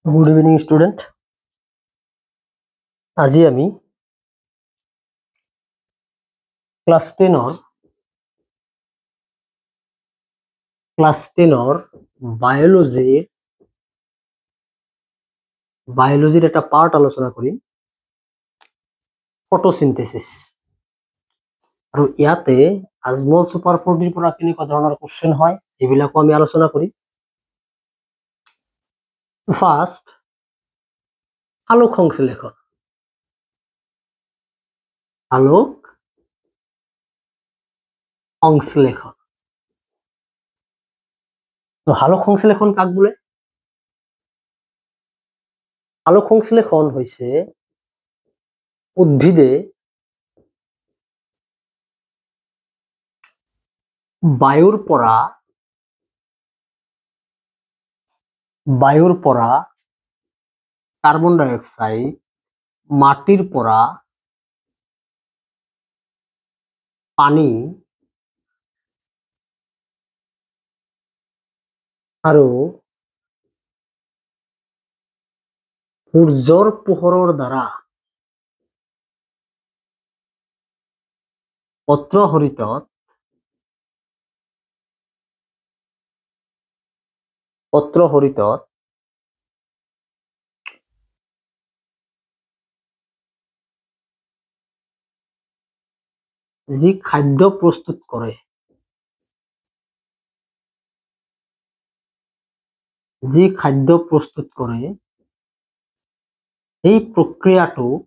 Good evening student. আজি আমি class 10 বায়োলজিৰ একটা পাৰ্ট আলোচনা কৰিম, ফটোসিনথেসিস। আৰু ইয়াতে আজমল সুপাৰ 4 পৰা কেনেকুৱা ধৰণৰ কোশ্চেন হয় এইবিলাকো আমি আলোচনা কৰিম। ফাৰ্ষ্ট, আলোক সংশ্লেষণ। আলোক সংশ্লেষণ। তো আলোক সংশ্লেষণ কাক বোলে? আলোক সংশ্লেষণ হৈছে উদ্ভিদে বায়ুৰ পৰা কাৰ্বন ডাই অক্সাইড, মাটিৰ পৰা পানী আৰু সূৰ্যৰ পোহৰৰ দ্বাৰা পত্ৰহৰিতত যি খাদ্য প্ৰস্তুত কৰে, এই প্ৰক্ৰিয়াটোক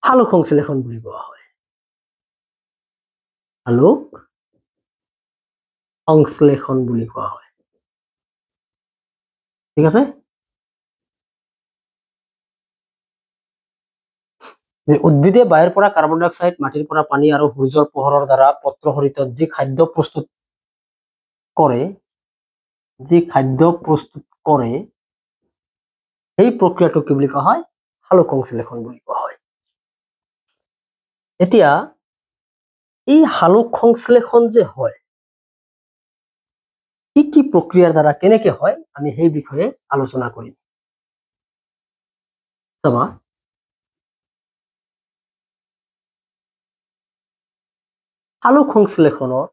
আলোক সংশ্লেষণ বুলি কোৱা হয়। আলোক সংশ্লেষণ বুলি কোৱা হয়। ঠিক আছে। উদ্ভিদে বায়ুৰ পৰা কাৰ্বন ডাই অক্সাইড, মাটিৰ পৰা পানী আৰু সূৰ্যৰ পোহৰৰ দ্বাৰা পত্ৰহৰিতত যি খাদ্য প্ৰস্তুত কৰে, এই প্ৰক্ৰিয়াটোক কি বুলি কোৱা হয়? আলোক সংশ্লেষণ বুলি কোৱা হয়। এতিয়া এই আলোক সংশ্লেষণ যে হয়, কি প্ৰক্ৰিয়াৰ দ্বাৰা কেনেকে হয় আমি সেই বিষয়ে আলোচনা কৰিম। চাবা, আলোক সংশ্লেষণৰ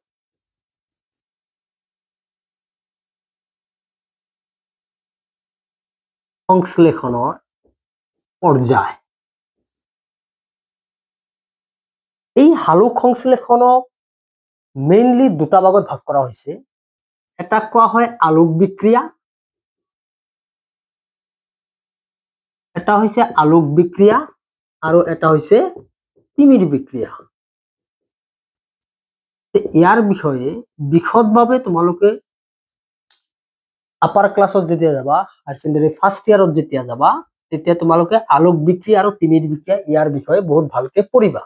পৰ্যায়। এই আলোক সংশ্লেষণক মেইনলি দুটা ভাগত ভাগ কৰা হৈছে। এটা কোৱা হয় আলোক বিক্ৰিয়া, আৰু এটা হৈছে তিমিৰ বিক্ৰিয়া। ইয়াৰ বিষয়ে বিশদভাৱে তোমালোকে আপাৰ ক্লাছত যেতিয়া যাবা, হায়াৰ সেকেন্ডাৰী ফাৰ্স্ট ইয়াৰত যেতিয়া যাবা, তেতিয়া তোমালোকে আলোক বিক্ৰিয়া আৰু তিমিৰ বিক্ৰিয়া ইয়াৰ বিষয়ে বহুত ভালকে পঢ়িবা।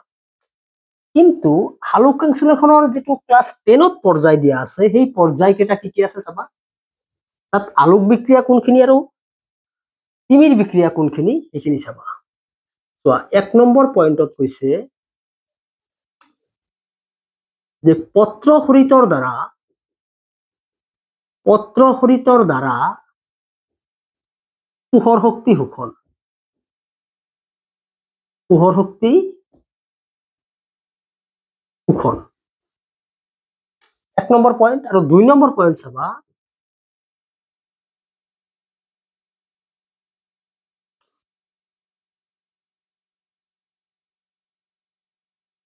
কিন্তু আলোক সংশ্লেষণৰ যেটো ক্লাস 10ত পৰ্যায় দিয়া আছে, সেই পৰ্যায় কেইটা কি আছে চাবা। তাত আলোক বিক্ৰিয়া কোনখিনি আৰু তিমিৰ বিক্ৰিয়া কোনখিনি এইখিনি চাবা। চোৱা, 1 নম্বৰ পইণ্টত কৈছে যে পত্ৰহৰিতৰ দ্বাৰা পোহৰ শক্তি শোষণ। 1 নম্বৰ পইণ্ট। আৰু 2 নম্বৰ পইণ্ট চাবা,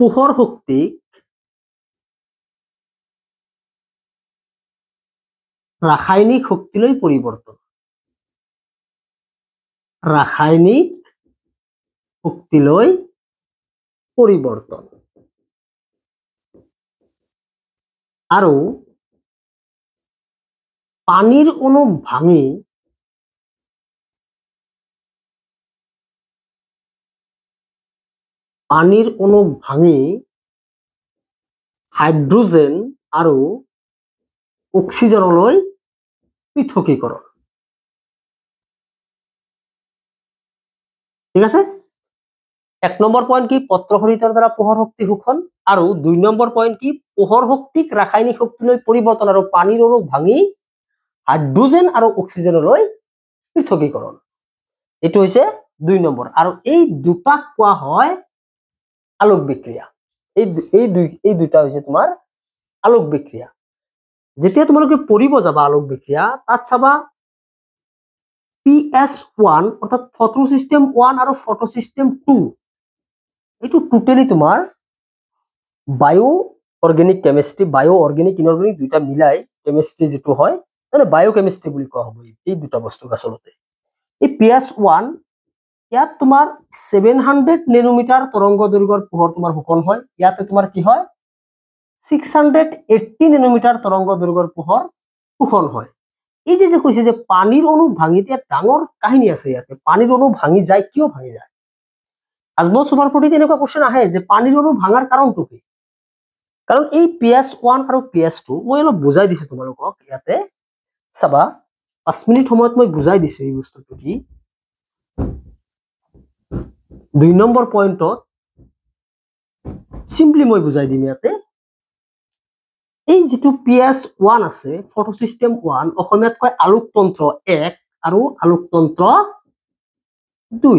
পোহৰ শক্তিক ৰাসায়নিক শক্তিলৈ পৰিৱৰ্তন। আৰু পানীৰ অণুক ভাঙি হাইড্ৰোজেন আৰু অক্সিজেনলৈ পৃথকীকৰণ। ঠিক আছে। 1 নম্বৰ পইণ্ট কি পত্ৰহৰিতৰ দ্বাৰা পোহৰ শক্তি শোষণ আৰু 2 নম্বৰ পইণ্ট কি পোহৰ শক্তিক ৰাসায়নিক শক্তিলৈ পৰিৱৰ্তন আৰু পানীৰ অণু ভাঙি হাইড্ৰোজেন আৰু অক্সিজেনলৈ পৃথকীকৰণ এইটো হৈছে 2 নম্বৰ আৰু এই দুটাক কোৱা হয় আলোক বিক্ৰিয়া এই দুটা হৈছে তোমাৰ আলোক বিক্ৰিয়া যেতিয়া তোমালোকে পঢ়িব যাবা আলোক বিক্ৰিয়া তাত চাবা PS1 অৰ্থাৎ ফটো সিস্টেম 1 আৰু ফটো সিস্টেম 2 এইটো টোটালি তোমাৰ বায়ো অৰ্গেনিক কেমিস্ট্ৰি বায়ো অৰ্গেনিক ইনঅৰ্গেনিক দুটা মিলাই কেমিস্ট্ৰি যেটো হয় মানে বায়ো কেমিস্ট্ৰি বুলি কোৱা হ'ব এই দুটা বস্তু আচলতে এই PS1 ইয়াত তোমাৰ 700 নেনোমিটাৰ তৰংগ দৈৰ্ঘ্যৰ পোহৰ তোমাৰ শোষণ হয় ইয়াতে তোমাৰ কি হয় 680 নেনোমিটাৰ তৰংগ দৈৰ্ঘ্যৰ পোহৰ শোষণ হয় এই যে কৈছে যে পানীৰ অণু ভাঙিতে ডাঙৰ কাহিনী আছে ইয়াতে পানীৰ অণু ভাঙি যায় কিয় ভাঙি যায় আজমল সুপাৰপটিত এনেকুৱা কোশ্চেন আহে যে পানীৰ অণু ভাঙাৰ কাৰণটো কি কাৰণ এই PS1 আৰু PS2 মই অলপ বুজাই দিছো তোমালোকক ইয়াতে চাবা 5 মিনিট সময়ত মই বুজাই দিছো এই বস্তুটো কি 2 নম্বৰ পইণ্টত সিম্পলি মই বুজাই দিম ইয়াতে এই যেটো PS1 আছে ফটো সিস্টেম 1 অসমীয়াত কয় আলোকতন্ত্ৰ 1 আৰু আলোকতন্ত্ৰ 2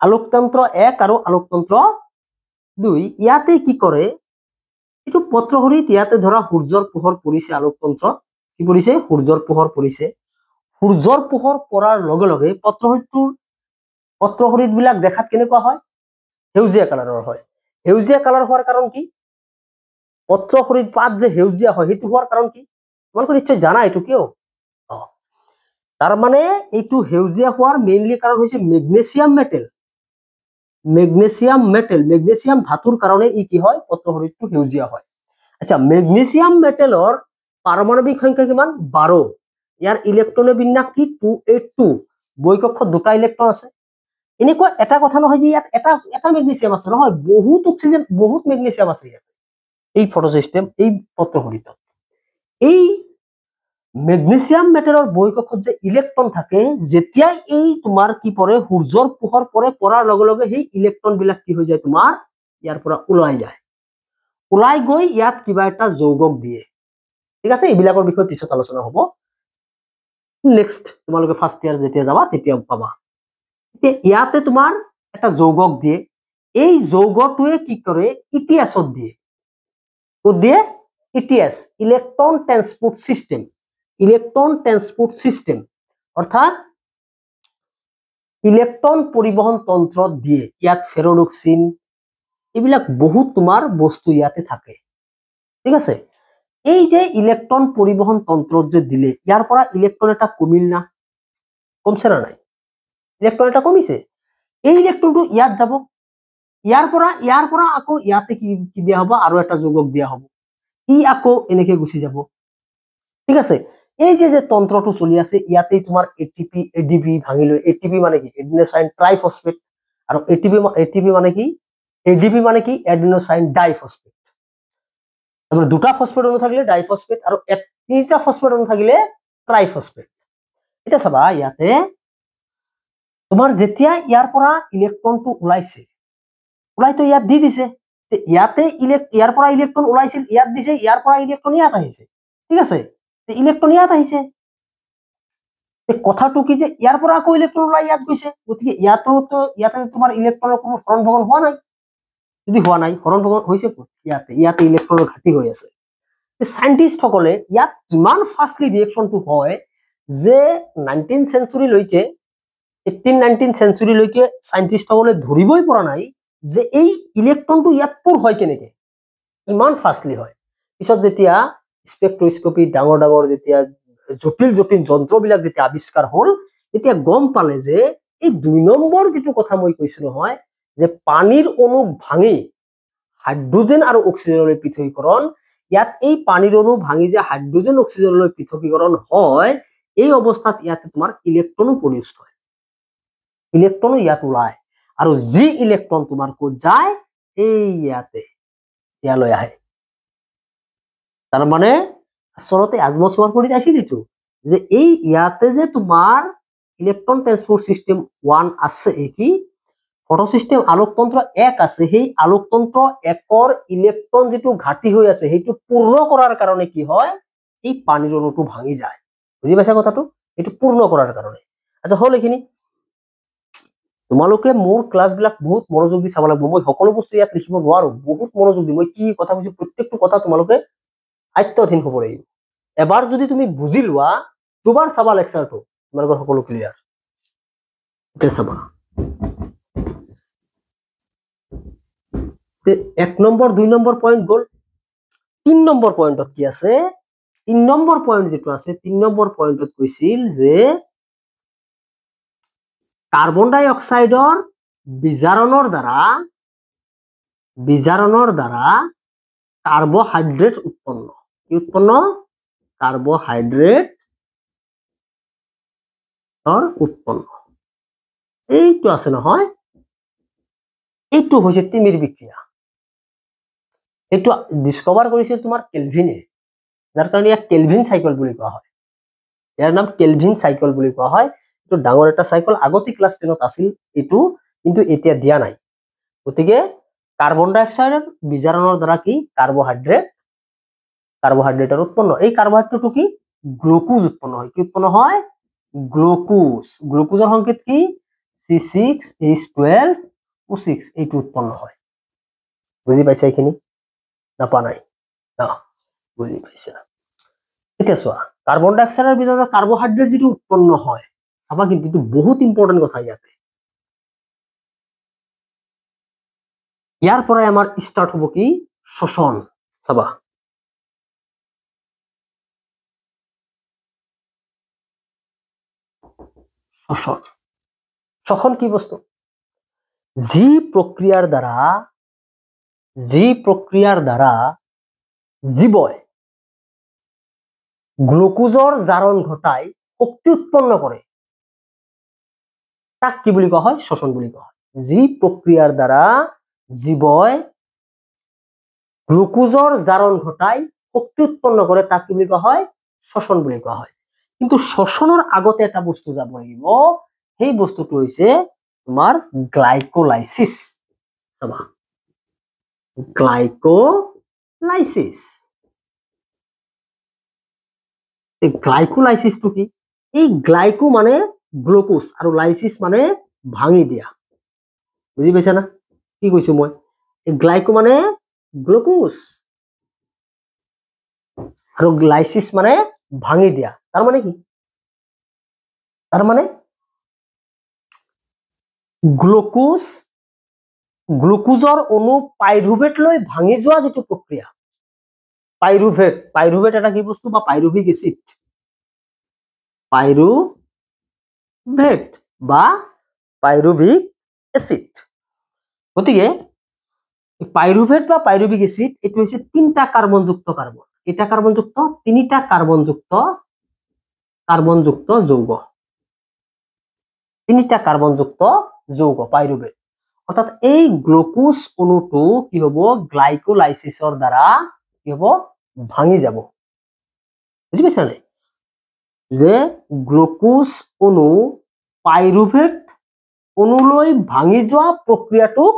আলোকতন্ত্ৰ 1 আৰু আলোকতন্ত্ৰ 2 ইয়াতে কি কৰে এটো পত্ৰহৰিত ইয়াতে ধৰা সূৰ্যৰ পোহৰ পৰিছে আলোকতন্ত্ৰ কি পৰিছে সূৰ্যৰ পোহৰ পৰিছে সূৰ্যৰ পোহৰ পৰাৰ লগে লগে পত্ৰহৰিত বিলাক দেখাত কেনেকুৱা হয় হেউজিয়া কালাৰৰ হয় হেউজিয়া কালাৰ হোৱাৰ কাৰণ কি পত্ৰহৰিত পাত যে হেউজিয়া হয় হেতু হোৱাৰ কাৰণ কি তোমালোকে নিশ্চয় জানা এটো কিয় তাৰ মানে এইটো হেউজিয়া হোৱাৰ মেইনলি কাৰণ হৈছে মেগনেসিয়াম ধাতুৰ কাৰণে ই কি হয় পত্ৰহৰিতটো হেউজিয়া হয় আচ্ছা মেগনেসিয়াম মেটেলৰ পাৰমাণবিক সংখ্যা কিমান 12 ইয়াৰ ইলেক্ট্ৰনৰ বিন্যাস কি 282 বৈকক্ষত দুটা ইলেক্ট্ৰন আছে এনেকুৱা এটা কথা নহয় যে ইয়াত এটা মেগনেসিয়াম আছে নহয় বহুত অক্সিজেন বহুত মেগনেসিয়াম আছে ইয়াত এই ফটো সিস্টেম এই পত্ৰহৰিত এই মেগনেসিয়াম মেটেলৰ বৈকক্ষত যে ইলেক্ট্ৰন থাকে যেতিয়া এই তোমাৰ কি পৰে সূৰ্যৰ পোহৰ পৰে পৰাৰ লগে লগে সেই ইলেক্ট্ৰন বিলাক কি হৈ যায় তোমাৰ ইয়াৰ পৰা ওলাই গৈ ইয়াত কিবা এটা যৌগক দিয়ে ঠিক আছে এইবিলাকৰ বিষয়ে পিছত আলোচনা হ'ব নেক্সট তোমালোকে ফাৰ্স্ট ইয়াৰ যেতিয়া যাবা তেতিয়া পাবা এতিয়া ইয়াতে তোমাৰ এটা যৌগক দিয়ে এই যৌগটোৱে কি কৰে ইটিএছত দিয়ে ইলেক্ট্ৰন ট্ৰান্সপোৰ্ট সিস্টেম অৰ্থাৎ ইলেক্ট্ৰন পৰিবহন তন্ত্ৰত দিয়ে ইয়াত ফেৰডক্সিন এইবিলাক বহুত তোমাৰ বস্তু ইয়াতে থাকে ঠিক আছে এই যে ইলেক্ট্ৰন পৰিবহন তন্ত্ৰত যে দিলে ইয়াৰ পৰা ইলেক্ট্ৰন এটা কমিল না কমছে না নাই ইলেক্ট্ৰন এটা কমিছে এই ইলেক্ট্ৰনটো ইয়াত যাব ইয়াৰ পৰা আকৌ ইয়াতে কি দিয়া হ'ব আৰু এটা যৌগক দিয়া হ'ব ই আকৌ এনেকে গুছি যাব ঠিক আছে এই যে তন্ত্ৰটো চলি আছে ইয়াতে তোমাৰ এটিপি এডিপি ভাঙিলৈ এটিপি মানে কি এডিনোসাইন ট্ৰাইফসফেট আৰু এটিপি মানে কি এডিপি মানে কি এডিনোসাইন ডাইফসফেট তাৰপৰে দুটা ফসফেট অণু থাকিলে ডাইফসফেট আৰু তিনিটা ফসফেট অণু থাকিলে ট্ৰাইফসফেট এটা চাবা ইয়াতে তোমাৰ যেতিয়া ইয়াৰ পৰা ইলেক্ট্ৰনটো ওলাইতো ইয়াত দি দিছে ইয়াতে ইয়াৰ পৰা ইলেক্ট্ৰন ওলাইছিল ইয়াত দিছে ইয়াৰ পৰা ইলেক্ট্ৰন ইয়াত আহিছে ঠিক আছে ইলেক্ট্ৰন ইয়াত আহিছে কথাটো কি যে ইয়াৰ পৰা আকৌ ইলেক্ট্ৰন ওলাই ইয়াত গৈছে গতিকে ইয়াতে তোমাৰ ইলেক্ট্ৰনৰ কোনো হৰণ ভগন হোৱা নাই যদি হোৱা নাই হৰণ ভগন হৈছে ইয়াতে ইলেক্ট্ৰনৰ ঘাটি হৈ আছে সাইন্টিস্ট সকলে ইয়াত ইমান ফাষ্টলি ৰিয়েকশনটো হয় যে 19 সেঞ্চুৰীলৈকে 18-19 সেঞ্চুৰীলৈকে সাইন্টিস্ট সকলে ধৰিবই পৰা নাই যে এই ইলেক্ট্ৰনটো ইয়াত পুৰ হয় কেনেকে ইমান ফাষ্টলি হয় পিছত যেতিয়া স্পেক্ট্ৰোস্কোপি ডাঙৰ যেতিয়া জটিল যন্ত্ৰবিলাক যেতিয়া আৱিষ্কাৰ হ'ল তেতিয়া গম পালে যে এই 2 নম্বৰ যেটো কথা মই কৈছো নহয় যে পানীৰ অণু ভাঙি হাইড্ৰোজেন আৰু অক্সিজেনলৈ পৃথকীকৰণ ইয়াত এই পানীৰ অণু ভাঙি যে হাইড্ৰোজেন অক্সিজেনলৈ পৃথকীকৰণ হয় এই অৱস্থাত ইয়াতে তোমাৰ ইলেক্ট্ৰনো প্ৰডিউস হয় ইলেক্ট্ৰনো ইয়াত ওলায় আৰু যি ইলেক্ট্ৰন তোমাৰ ক'ত যায় এই ইয়ালৈ আহে তাৰ মানে আসলতে আজমল সুপাৰপটিত আছিল এইটো যে এই ইয়াতে যে তোমাৰ ইলেক্ট্ৰন ট্ৰান্সপোৰ্ট সিস্টেম 1 আছে কি ফটোসিস্টেম আলোকতন্ত্ৰ 1 আছে, সেই আলোকতন্ত্ৰ 1ৰ ইলেক্ট্ৰন যেটো ঘাটি হৈ আছে সেইটো পূৰ্ণ কৰাৰ কাৰণে কি হয়, এই পানীৰ অণুটো ভাঙি যায়। বুজি পাইছা কথাটো? এইটো পূৰ্ণ কৰাৰ কাৰণে। আচ্ছা হল এইখিনি। তোমালোকে মোৰ ক্লাছবিলাক বহুত মনোযোগ দি চাব লাগিব। মই সকলো বস্তু ইয়াত লিখিব নোৱাৰো, বহুত মনোযোগ দি মই কি কথা কৈছো প্ৰত্যেকটো কথা তোমালোকে আয়ত্তধীন হ'ব লাগিব। এবাৰ যদি তুমি বুজি লোৱা, দুবাৰ চাবা লেকচাৰটো, তোমালোকৰ সকলো ক্লিয়াৰ। এতিয়া চাবা 1 নম্বৰ 2 নম্বৰ পইণ্ট গ'ল। 3 নম্বৰ পইণ্টত কি আছে? 3 নম্বৰ পইণ্ট যেটো আছে, 3 নম্বৰ পইণ্টত কৈছিল যে কাৰ্বন ডাই অক্সাইডৰ বিজাৰণৰ দ্বাৰা কাৰ্বহাইড্ৰেট উৎপন্ন। কি উৎপন্ন? কাৰ্বহাইড্ৰেট উৎপন্ন। এইটো আছে নহয়, এইটো হৈছে তিমিৰ বিক্ৰিয়া। এইটো ডিসকভাৰ কৰিছিল তোমাৰ কেলভিনে, যাৰ কাৰণে ইয়াক কেলভিন চাইকেল বুলি কোৱা হয়। ইয়াৰ নাম কেলভিন চাইকেল বুলি কোৱা হয়। এইটো ডাঙৰ এটা চাইকেল, আগতে ক্লাছ 10ত আছিল এইটো, কিন্তু এতিয়া দিয়া নাই। গতিকে কাৰ্বন ডাই অক্সাইডৰ বিজাৰণৰ দ্বাৰা কি কাৰ্বহাইড্ৰেটৰ উৎপন্ন। এই কাৰ্বহাইড্ৰেটটো কি গ্লুকোজ উৎপন্ন হয়। কি উৎপন্ন হয়? গ্লুকোজ। গ্লুকোজৰ সংকেত কি? C6H12O6 এইটো উৎপন্ন হয়। বুজি পাইছা এইখিনি? নাপা নাই? বুজি পাইছা। এতিয়া চোৱা, কাৰ্বন ডাই অক্সাইডৰ বিজাৰণত কাৰ্বহাইড্ৰেট যেটো উৎপন্ন হয়, চাবা কিন্তু এইটো বহুত ইম্পৰ্টেন্ট কথা ইয়াতে। ইয়াৰ পৰাই আমাৰ ষ্টাৰ্ট হ'ব কি? শ্বসন। চাবা শ্বসন। শ্বসন কি বস্তু? যি প্ৰক্ৰিয়াৰ দ্বাৰা জীৱই গ্লুকোজৰ জাৰণ ঘটাই শক্তি উৎপন্ন কৰে, তাক কি বুলি কোৱা হয়? শ্বসন বুলি কোৱা হয়। যি প্ৰক্ৰিয়াৰ দ্বাৰা জীৱই গ্লুকোজৰ জাৰণ ঘটাই শক্তি উৎপন্ন কৰে, তাক কি বুলি কোৱা হয়? শ্বসন বুলি কোৱা হয়। কিন্তু শ্বসনৰ আগতে এটা বস্তু যাব লাগিব, সেই বস্তুটো হৈছে তোমাৰ গ্লাইকোলাইসিস। চাবা গ্লাইকোলাইসিস। এই গ্লাইকোলাইসিসটো কি? এই গ্লাইকো মানে গ্লুকোজ আৰু লাইসিস মানে ভাঙি দিয়া। বুজি পাইছা না কি কৈছো মই? এই গ্লাইকো মানে গ্লুকোজ আৰু লাইসিস মানে ভাঙি দিয়া। তাৰ মানে কি? তাৰ মানে গ্লুকোজৰ অণু পাইৰুভেট লৈ ভাঙি যোৱা যেটো প্ৰক্ৰিয়া, পাইৰুভেট এটা কি বস্তু? বা পাইৰুভিক এসিড, পাইৰুভিক এসিড। গতিকে পাইৰুভেট বা পাইৰুভিক এসিড এইটো হৈছে 3টা কাৰ্বনযুক্ত কাৰ্বন। এটা কাৰ্বনযুক্ত 3টা কাৰ্বনযুক্ত যৌগ। 3টা কাৰ্বনযুক্ত যৌগ পাইৰুভেট। অৰ্থাৎ এই গ্লুকোজ অণুটো কি হব? গ্লাইকোলাইসিসৰ দ্বাৰা কি হব? ভাঙি যাব। বুজি পাইছা নাই? যে গ্লুকোজ অণু পাইৰুভেট অণুলৈ ভাঙি যোৱা প্ৰক্ৰিয়াটোক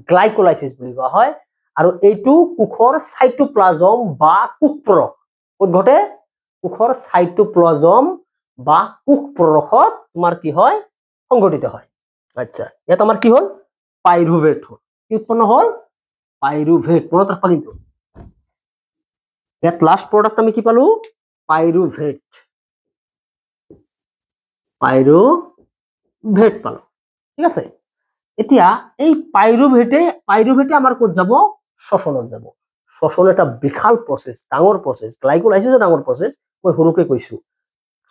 গ্লাইকোলাইসিস বুলি কোৱা হয়। আৰু এইটো কোষৰ সাইটোপ্লাজম বা কোষপৰক ক'ত ঘটে? কোষৰ সাইটোপ্লাজম বা কোষপৰকত তোমাৰ কি হয়? সংঘটিত হয়। আচ্ছা, ইয়াত আমাৰ কি হল? পাইৰুভেট হল। কি উৎপন্ন হল? পাইৰুভেট। মনত ৰাখবা কিন্তু ইয়াত লাস্ট প্ৰডাক্ট আমি কি পালো? পাইৰুভেট পালো। ঠিক আছে। এতিয়া এই পাইৰুভেটে আমাৰ ক'ত যাব? শ্বসনত যাব। শ্বসন এটা বিশাল প্ৰসেস, ডাঙৰ প্ৰসেস। গ্লাইকোলাইসিস ডাঙৰ প্ৰসেস, মই সৰুকে কৈছো।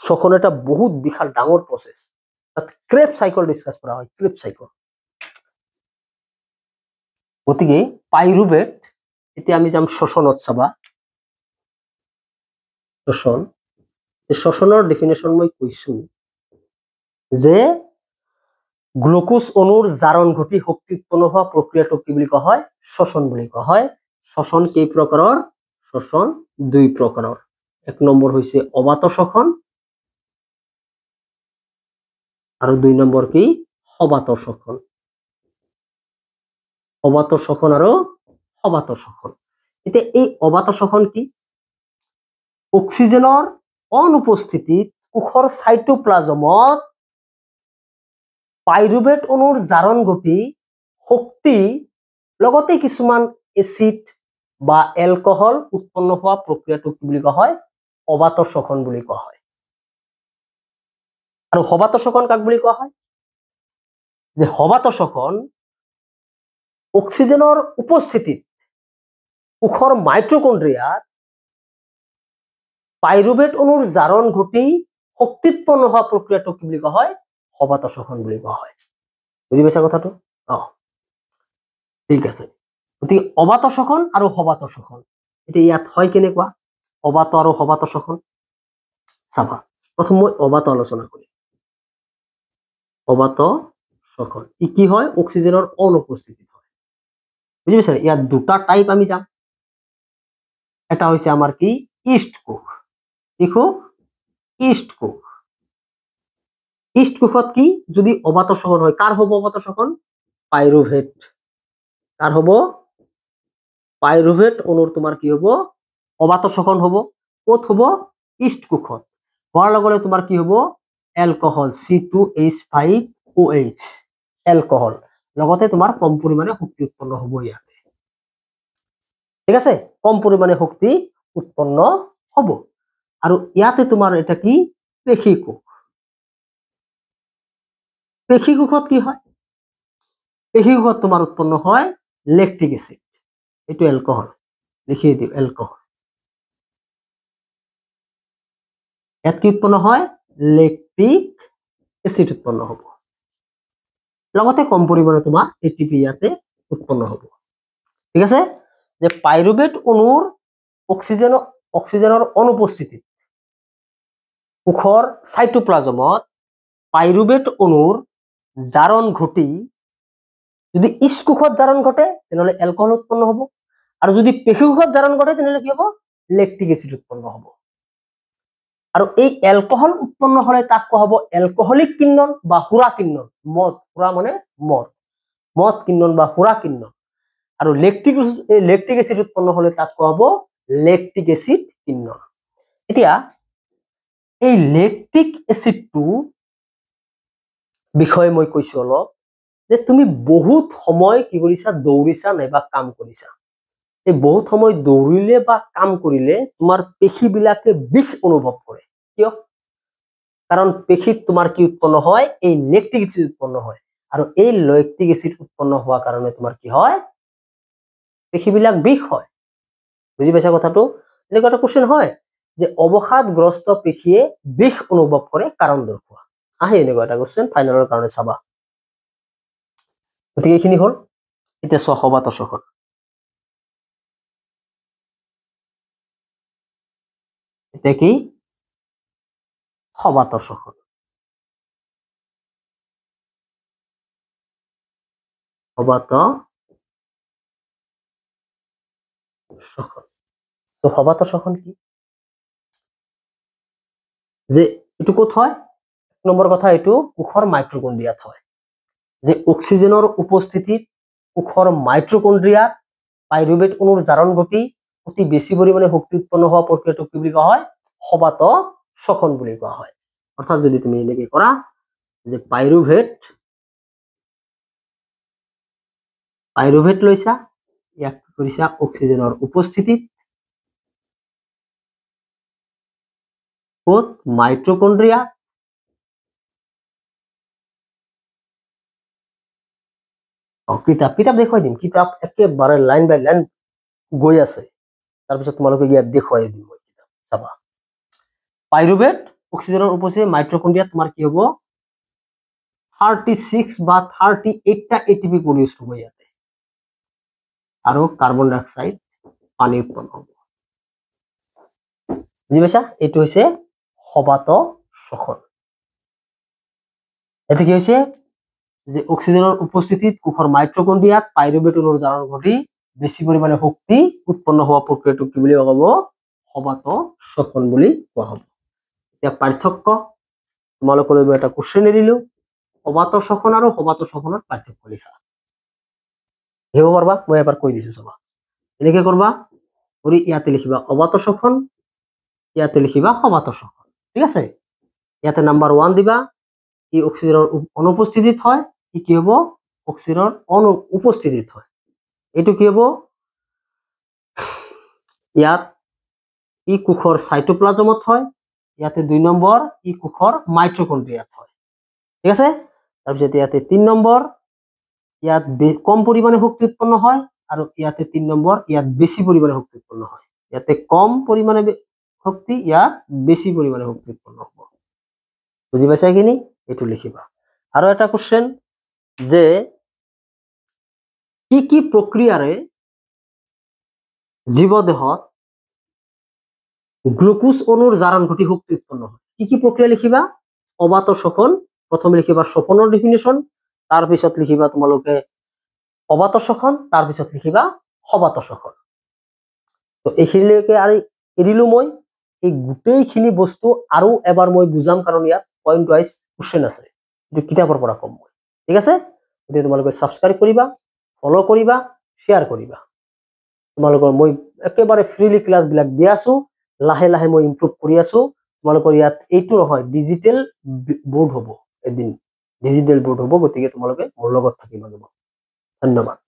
শ্বসন এটা বহুত বিশাল ডাঙৰ প্ৰসেস। তাত ক্ৰেব সাইকেল ডিসকাস কৰা হয়, ক্ৰেব সাইকেল। গতিকে পাইৰুভেট, এতিয়া আমি যাম শ্বসনত। চাবা শ্বসনৰ ডেফিনেশন মই কৈছো যে গ্লুকোজ অণুৰ জাৰণ ঘটি শক্তি উৎপন্ন হোৱা প্ৰক্ৰিয়াটোক কি বুলি কোৱা হয়? শ্বসন বুলি কোৱা হয়। শ্বসন কেই প্ৰকাৰৰ? শ্বসন 2 প্ৰকাৰৰ। 1 নম্বৰ হৈছে অবাত শ্বসন আৰু 2 নম্বৰ কি? সবাত শ্বসন। অবাত শ্বসন আৰু সবাত শ্বসন। এতিয়া এই অবাত শ্বসন কি? অক্সিজেনৰ অনুপস্থিতিত কোষৰ সাইটোপ্লাজমত পাইৰুভেট অণুৰ জাৰণ ঘটি শক্তি লগতে কিছুমান এচিড বা এলকহল উৎপন্ন হোৱা প্ৰক্ৰিয়াটো কি বুলি কোৱা হয়? অবাত শ্বসন বুলি কোৱা হয়। আৰু সবাত শ্বসন কাক বুলি কোৱা হয়? যে সবাত শ্বসন অক্সিজেনৰ উপস্থিতিত কোষৰ মাইট্ৰকন্ড্ৰিয়াত পাইৰুভেট অণুৰ জাৰণ ঘটি শক্তিউৎপন্ন হোৱা প্ৰক্ৰিয়াটো কি বুলি কোৱা হয়? সবাত শ্বসন বুলি কোৱা হয়। বুজি পাইছা কথাটো? ঠিক আছে। গতিকে অবাত শ্বসন আৰু সবাত শ্বসন এতিয়া ইয়াত হয় কেনেকুৱা? অবাত আৰু সবাত শ্বসন চাবা। প্ৰথম মই অবাত আলোচনা কৰিম। অবাত শ্বসন ই কি হয়? অক্সিজেনৰ অনুপস্থিতিত হয়। বুজি পাইছা? ইয়াত দুটা টাইপ আমি যাম। এটা হৈছে আমাৰ কি? ইষ্ট কোষ। কি কোষ? ইষ্ট কোষ। ইষ্ট কোষত কি যদি অবাত শ্বসন হয়, কাৰ হ'ব অবাত শ্বসন? পাইৰুভেট। কাৰ হ'ব? পাইৰুভেট অণুৰ তোমাৰ কি হ'ব? অবাত শ্বসন হ'ব। ক'ত হ'ব? ইষ্ট কোষত। হোৱাৰ লগে লগে তোমাৰ কি হ'ব? এলকহল C2H5OH এলকহল লগতে তোমাৰ কম পৰিমাণে শক্তি উৎপন্ন হ'ব ইয়াতে। ঠিক আছে? কম পৰিমাণে শক্তি উৎপন্ন হ'ব। আৰু ইয়াতে তোমাৰ এটা কি? পেশী কোষ। পেশী কোষত কি হয়? পেশী কোষত তোমাৰ উৎপন্ন হয় লেকটিক এচিড। এইটো এলকহল। লিখিয়ে দিওঁ এলকহল। ইয়াত কি উৎপন্ন হয়? লেকটিক এচিড উৎপন্ন হ'ব। লগতে কম পৰিমাণে তোমাৰ এটিপি ইয়াতে উৎপন্ন হ'ব। ঠিক আছে? যে পাইৰুভেট অণুৰ অক্সিজেনৰ অনুপস্থিতিত কোষৰ সাইটোপ্লাজমত পাইৰুভেট অণুৰ জাৰণ ঘটি যদি ইষ্ট কোষত জাৰণ ঘটে তেনেহলে এলকহল উৎপন্ন হ'ব। আৰু যদি পেশী কোষত জাৰণ ঘটে তেনেহলে কি হ'ব? লেকটিক এচিড উৎপন্ন হ'ব। আৰু এই এলকহল উৎপন্ন হলে তাক কোৱা হ'ব এলকহলিক কিণ্বন বা সুৰা কিণ্বন। মদ, সুৰা মানে মদ, মদ কিণ্বন বা সুৰা কিণ্বন। আৰু লেকটিক এচিড উৎপন্ন হলে তাক কোৱা হ'ব লেকটিক এচিড কিণ্বন। এতিয়া এই লেকটিক এচিডটো বিষয়ে মই কৈছো অলপ, যে তুমি বহুত সময় কি কৰিছা? দৌৰিছা নাইবা কাম কৰিছা। এই বহুত সময় দৌৰিলে বা কাম কৰিলে তোমাৰ পেশীবিলাকে বিষ অনুভৱ কৰে। কিয়? কাৰণ পেশীত তোমাৰ কি উৎপন্ন হয়? এই লেকটিক এচিড উৎপন্ন হয়। আৰু এই লেকটিক এচিড উৎপন্ন হোৱাৰ কাৰণে তোমাৰ কি হয়? পেশীবিলাক বিষ হয়। বুজি পাইছা কথাটো? এনেকুৱা এটা কোৱেশ্চন হয় যে অৱসাদগ্ৰস্ত পেশীয়ে বিষ অনুভৱ কৰে, কাৰণ দৰ্শোৱা। আহে এনেকুৱা এটা কোৱেশ্চন ফাইনেলৰ কাৰণে চাবা। গতিকে এইখিনি হ'ল। এতিয়া চোৱা সবাত শ্বসন। এতিয়া কি? সবাত শ্বসন। সবাত শ্বসন। তো সবাত শ্বসন কি? যে এইটো ক'ত হয়? এক নম্বৰ কথা, এইটো কোষৰ মাইট্ৰকন্ড্ৰিয়াত হয়। যে অক্সিজেনৰ উপস্থিতিত কোষৰ মাইট্ৰকন্ড্ৰিয়াত পাইৰুভেট অণুৰ জাৰণ ঘটি অতি বেছি পৰিমাণে শক্তি উৎপন্ন হোৱা প্ৰক্ৰিয়াটোক কি বুলি কোৱা হয়? সবাত শ্বসন বুলি কোৱা হয়। অৰ্থাৎ যদি তুমি এনেকে কৰা যে পাইৰুভেট লৈছা, ইয়াক কি কৰিছা? অক্সিজেনৰ উপস্থিতিত ক'ত? মাইট্ৰকন্ড্ৰিয়া। কিতাপ দেখুৱাই দিম। কিতাপ একেবাৰে লাইন বাই লাইন গৈ আছে। তাৰপিছত তোমালোকে ইয়াত দেখুৱাই দিম মই কিতাপ চাবা। পাইৰুভেট অক্সিজেনৰ উপস্থিতিত মাইট্ৰকন্ড্ৰিয়াত তোমাৰ কি হ'ব? 36 বা 38টা এটিপি প্ৰডিউচ হ'ব ইয়াতে। আৰু কাৰ্বন ডাই অক্সাইড পানী উৎপন্ন হ'ব। বুজি পাইছা? এইটো হৈছে সবাত শ্বসন। এতে কি হৈছে? যে অক্সিজেনৰ উপস্থিতিত কোষৰ মাইট্ৰকন্ড্ৰিয়াত পাইৰুভেট অণুৰ জাৰণ ঘটি বেছি পৰিমাণে শক্তি উৎপন্ন হোৱা প্ৰক্ৰিয়াটোক কি বুলি কোৱা হ'ব? সবাত শ্বসন বুলি কোৱা হ'ব। এতিয়া পাৰ্থক্য তোমালোকলৈ মই এটা কোৱেশ্চন এৰিলো, সবাত শ্বসন আৰু সবাত শ্বসনত পাৰ্থক্য লিখা। লিখিব পাৰবা মই এবাৰ কৈ দিছো চাবা এনেকে কৰবা কৰি ইয়াতে লিখিবা অবাত শোষণ ইয়াতে লিখিবা সবাত শোষণ ঠিক আছে ইয়াতে নাম্বার 1 দিবা ই অক্সিজেনৰ অনুপস্থিতিত হয় ই কি হ'ব অক্সিজেনৰ অনুপস্থিতিত হয় এটো কি হ'ব ইয়াত ই কোষৰ সাইটোপ্লাজমত হয় ইয়াতে 2 নম্বৰ ই কোষৰ মাইটোকন্ড্ৰিয়াত হয় ঠিক আছে তাৰপিছত ইয়াতে 3 নম্বৰ ইয়াত কম পৰিমাণে শক্তি উৎপন্ন হয় আৰু ইয়াতে 3 নম্বৰ ইয়াত বেছি পৰিমাণে শক্তি উৎপন্ন হয় ইয়াতে কম পৰিমাণে শক্তি ইয়াত বেছি পৰিমাণে শক্তি উৎপন্ন হ'ব বুজি পাইছা কিনি এটো লিখিবা আৰু এটা কোশ্চেন যে কি প্ৰক্ৰিয়াৰে জীবদেহত গ্লুকোজ অণুৰ জাৰণ ঘটি শক্তি উৎপন্ন হয় কি প্ৰক্ৰিয়া লিখিবা অবাত শোষণ প্ৰথমে লিখিবা শোষণৰ ডেফিনেশন তাৰ পিছত লিখিবা তোমালোকে অবাত শোষণ তাৰ পিছত লিখিবা সবাত শোষণ তো এইখিনিলৈকে আৰু এৰিলো মই এই গোটেইখিনি বস্তু আৰু এবাৰ মই বুজাম কাৰণ ইয়াত পইণ্ট ওয়াইজ কোশ্চেন আছে এটো কিতাপৰ পৰা কম মই ঠিক আছে গতিকে তোমালোকে সাবস্ক্ৰাইব কৰিবা ফলো কৰিবা শেয়াৰ কৰিবা তোমালোকৰ মই একেবাৰে ফ্ৰীলি ক্লাছ বিলাক দি আছো লাহে লাহে মই ইমপ্ৰুভ কৰি আছো তোমালোকৰ ইয়াত এইটো নহয় ডিজিটেল বোৰ্ড হ'ব এদিন ডিজিটেল বোৰ্ড হ'ব গতিকে তোমালোকে মোৰ লগত থাকিবা ধন্যবাদ